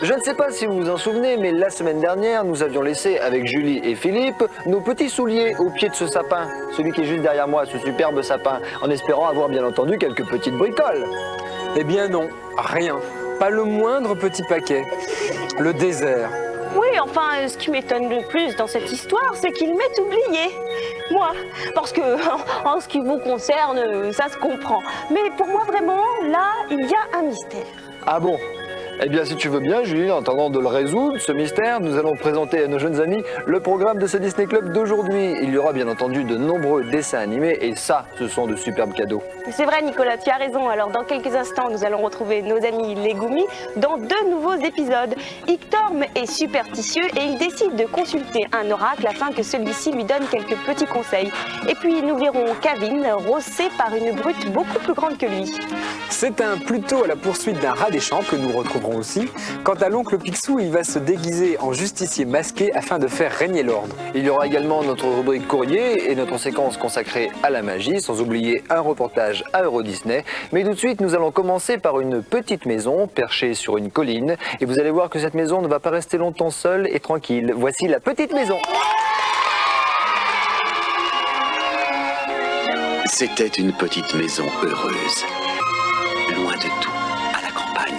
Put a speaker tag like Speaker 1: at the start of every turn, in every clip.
Speaker 1: Je ne sais pas si vous vous en souvenez, mais la semaine dernière, nous avions laissé avec Julie et Philippe nos petits souliers au pied de ce sapin, celui qui est juste derrière moi, ce superbe sapin, en espérant avoir bien entendu quelques petites bricoles.
Speaker 2: Eh bien non, rien. Pas le moindre petit paquet. Le désert.
Speaker 3: Oui, enfin, ce qui m'étonne le plus dans cette histoire, c'est qu'il m'est oublié. Moi, parce que en ce qui vous concerne, ça se comprend. Mais pour moi, vraiment, là, il y a un mystère.
Speaker 1: Ah bon? Eh bien, si tu veux bien, Julie, en attendant de le résoudre, ce mystère, nous allons présenter à nos jeunes amis le programme de ce Disney Club d'aujourd'hui. Il y aura bien entendu de nombreux dessins animés et ça, ce sont de superbes cadeaux.
Speaker 3: C'est vrai, Nicolas, tu as raison. Alors, dans quelques instants, nous allons retrouver nos amis les Goomies dans 2 nouveaux épisodes. Ictorm est superstitieux et il décide de consulter un oracle afin que celui-ci lui donne quelques petits conseils. Et puis, nous verrons Kevin rossé par une brute beaucoup plus grande que lui.
Speaker 2: C'est plutôt à la poursuite d'un rat des champs que nous retrouverons aussi. Quant à l'oncle Picsou, il va se déguiser en justicier masqué afin de faire régner l'ordre.
Speaker 1: Il y aura également notre rubrique courrier et notre séquence consacrée à la magie, sans oublier un reportage à Euro Disney. Mais tout de suite, nous allons commencer par une petite maison perchée sur une colline. Et vous allez voir que cette maison ne va pas rester longtemps seule et tranquille. Voici la petite maison.
Speaker 4: C'était une petite maison heureuse, loin de tout, à la campagne.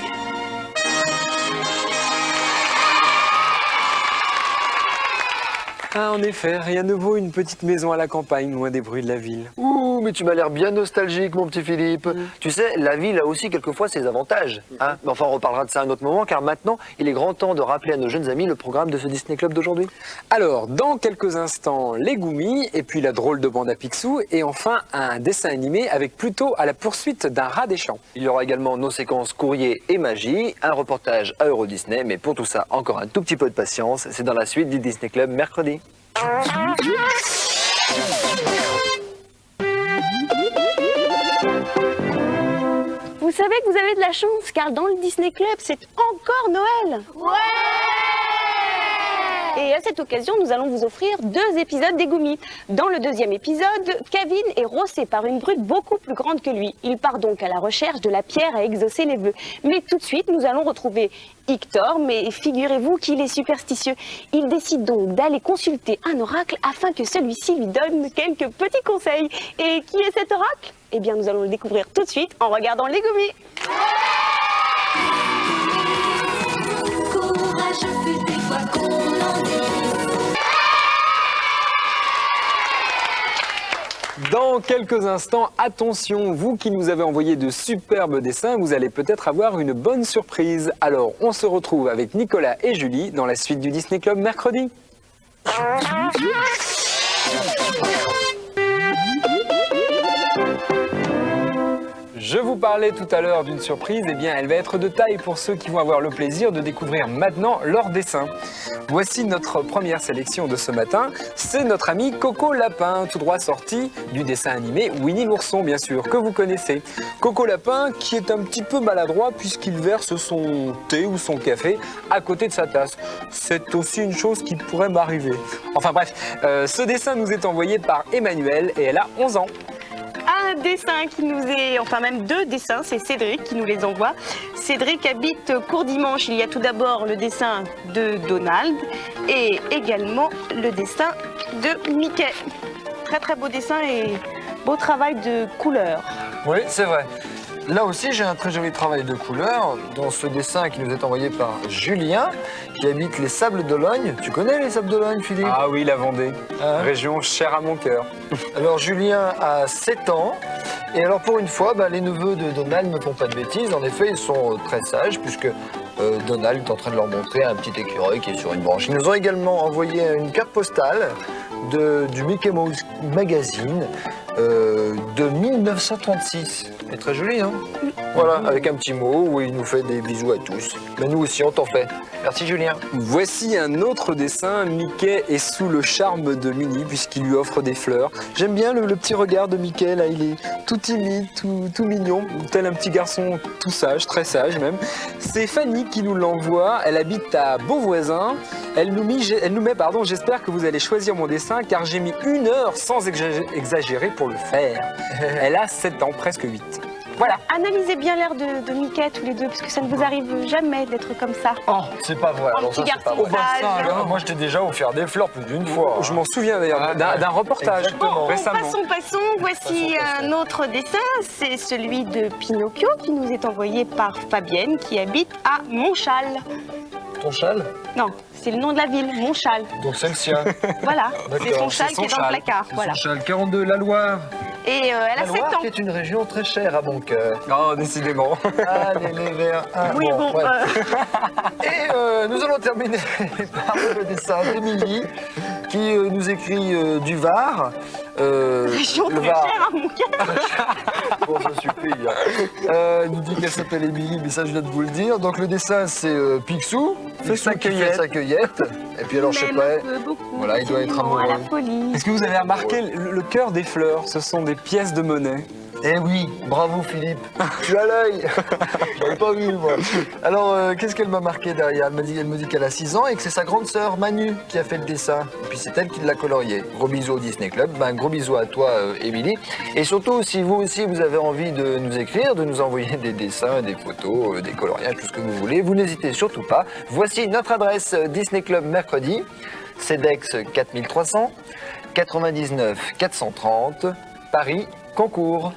Speaker 2: Ah, en effet, rien ne vaut une petite maison à la campagne, loin des bruits de la ville.
Speaker 1: Ouh, mais tu m'as l'air bien nostalgique, mon petit Philippe. Tu sais, la ville a aussi quelquefois ses avantages. Hein, mais enfin, on reparlera de ça à un autre moment, car maintenant, il est grand temps de rappeler à nos jeunes amis le programme de ce Disney Club d'aujourd'hui.
Speaker 2: Alors, dans quelques instants, les Goomies, et puis la drôle de bande à Picsou, et enfin un dessin animé avec plutôt à la poursuite d'un rat des champs.
Speaker 1: Il y aura également nos séquences courrier et magie, un reportage à Euro Disney, mais pour tout ça, encore un tout petit peu de patience, c'est dans la suite du Disney Club mercredi.
Speaker 3: Vous savez que vous avez de la chance, car dans le Disney Club, c'est encore Noël. Ouais! Et à cette occasion, nous allons vous offrir 2 épisodes des Goomies. Dans le 2e épisode, Kevin est rossé par une brute beaucoup plus grande que lui. Il part donc à la recherche de la pierre à exaucer les vœux. Mais tout de suite, nous allons retrouver Ictorm, mais figurez-vous qu'il est superstitieux. Il décide donc d'aller consulter un oracle afin que celui-ci lui donne quelques petits conseils. Et qui est cet oracle? Eh bien, nous allons le découvrir tout de suite en regardant les Goomies.
Speaker 2: Dans quelques instants, attention, vous qui nous avez envoyé de superbes dessins, vous allez peut-être avoir une bonne surprise. Alors, on se retrouve avec Nicolas et Julie dans la suite du Disney Club mercredi. Je vous parlais tout à l'heure d'une surprise, eh bien elle va être de taille pour ceux qui vont avoir le plaisir de découvrir maintenant leurs dessins. Voici notre première sélection de ce matin, c'est notre ami Coco Lapin, tout droit sorti du dessin animé Winnie l'ourson bien sûr, que vous connaissez. Coco Lapin qui est un petit peu maladroit puisqu'il verse son thé ou son café à côté de sa tasse. C'est aussi une chose qui pourrait m'arriver. Enfin bref, ce dessin nous est envoyé par Emmanuel et elle a 11 ans.
Speaker 3: Un dessin qui nous est, enfin même 2 dessins, c'est Cédric qui nous les envoie. Cédric habite Courdimanche. Il y a tout d'abord le dessin de Donald et également le dessin de Mickey. Très très beau dessin et beau travail de couleur.
Speaker 1: Oui, c'est vrai. Là aussi, j'ai un très joli travail de couleur dans ce dessin qui nous est envoyé par Julien, qui habite les Sables d'Olonne. Tu connais les Sables d'Olonne, Philippe?
Speaker 2: Ah oui, la Vendée,
Speaker 1: Hein?
Speaker 2: région chère à mon cœur.
Speaker 1: Alors, Julien a 7 ans. Et alors, pour une fois, les neveux de Donald ne font pas de bêtises. En effet, ils sont très sages, puisque Donald est en train de leur montrer un petit écureuil qui est sur une branche. Ils nous ont également envoyé une carte postale du Mickey Mouse Magazine de 1936. C'est très joli, hein? Voilà, avec un petit mot où il nous fait des bisous à tous. Mais nous aussi, on t'en fait. Merci, Julien.
Speaker 2: Voici un autre dessin. Mickey est sous le charme de Minnie puisqu'il lui offre des fleurs. J'aime bien le petit regard de Mickey, là, il est tout timide, tout mignon, tel un petit garçon tout sage, très sage même. C'est Fanny qui nous l'envoie, elle habite à Beauvoisin. Elle nous met, j'espère que vous allez choisir mon dessin car j'ai mis 1 heure sans exagérer pour le faire. Elle a 7 ans, presque 8. Voilà.
Speaker 3: Analysez bien l'air de Mickey tous les deux, parce que ça ne vous arrive jamais d'être comme ça.
Speaker 1: Oh, c'est pas vrai.
Speaker 3: Un
Speaker 1: Alors
Speaker 3: petit
Speaker 1: ça, c'est pas
Speaker 3: garçon
Speaker 1: vrai.
Speaker 3: sage.
Speaker 1: Moi, je t'ai déjà offert des fleurs plus d'une fois.
Speaker 2: Je m'en souviens d'ailleurs d'un reportage
Speaker 1: Exactement.
Speaker 2: récemment.
Speaker 3: Passons. Voici un autre dessin. C'est celui de Pinocchio qui nous est envoyé par Fabienne qui habite à Montchal.
Speaker 1: Ton châle?
Speaker 3: Non, c'est le nom de la ville, Montchal.
Speaker 1: Donc c'est le sien.
Speaker 3: Voilà,
Speaker 1: D'accord,
Speaker 3: c'est son
Speaker 1: c'est
Speaker 3: châle
Speaker 2: son
Speaker 3: qui est dans le
Speaker 2: châle.
Speaker 3: placard. Voilà.
Speaker 1: Son châle 42, la Loire.
Speaker 3: Et elle
Speaker 1: La
Speaker 3: a 7
Speaker 1: Loire
Speaker 3: ans.
Speaker 1: qui est une région très chère à mon cœur.
Speaker 2: Oh, décidément.
Speaker 1: Allez, les verts. Ah,
Speaker 3: Oui, bon,
Speaker 1: ouais. Et nous allons terminer par le dessin d'Émilie qui nous écrit du Var.
Speaker 3: région
Speaker 1: le
Speaker 3: très
Speaker 1: Var.
Speaker 3: chère à mon cœur.
Speaker 1: Bon, ça suffit. Elle nous dit qu'elle s'appelle Émilie, mais ça je viens de vous le dire. Donc le dessin c'est Picsou.
Speaker 2: Fait sa
Speaker 1: Picsou qui
Speaker 2: cueillette.
Speaker 1: fait sa cueillette. Et puis alors je sais
Speaker 3: M'aime
Speaker 1: pas.
Speaker 3: un peu beaucoup.
Speaker 1: Voilà, il doit être
Speaker 3: absolument, à la
Speaker 1: amoureux.
Speaker 3: folie.
Speaker 2: Est-ce que vous avez remarqué le cœur des fleurs? Ce sont des pièces de monnaie.
Speaker 1: Eh oui, bravo Philippe, tu as l'œil. J'avais pas vu moi. Alors qu'est-ce qu'elle m'a marqué derrière? Elle me dit qu'elle a 6 ans et que c'est sa grande sœur Manu qui a fait le dessin. Et puis c'est elle qui l'a colorié. Gros bisous au Disney Club. Ben, gros bisous à toi Émilie. Et surtout si vous aussi vous avez envie de nous écrire, de nous envoyer des dessins, des photos, des coloriages, tout ce que vous voulez, vous n'hésitez surtout pas. Voici notre adresse Disney Club mercredi. CEDEX 4300 99 430 Paris Concours.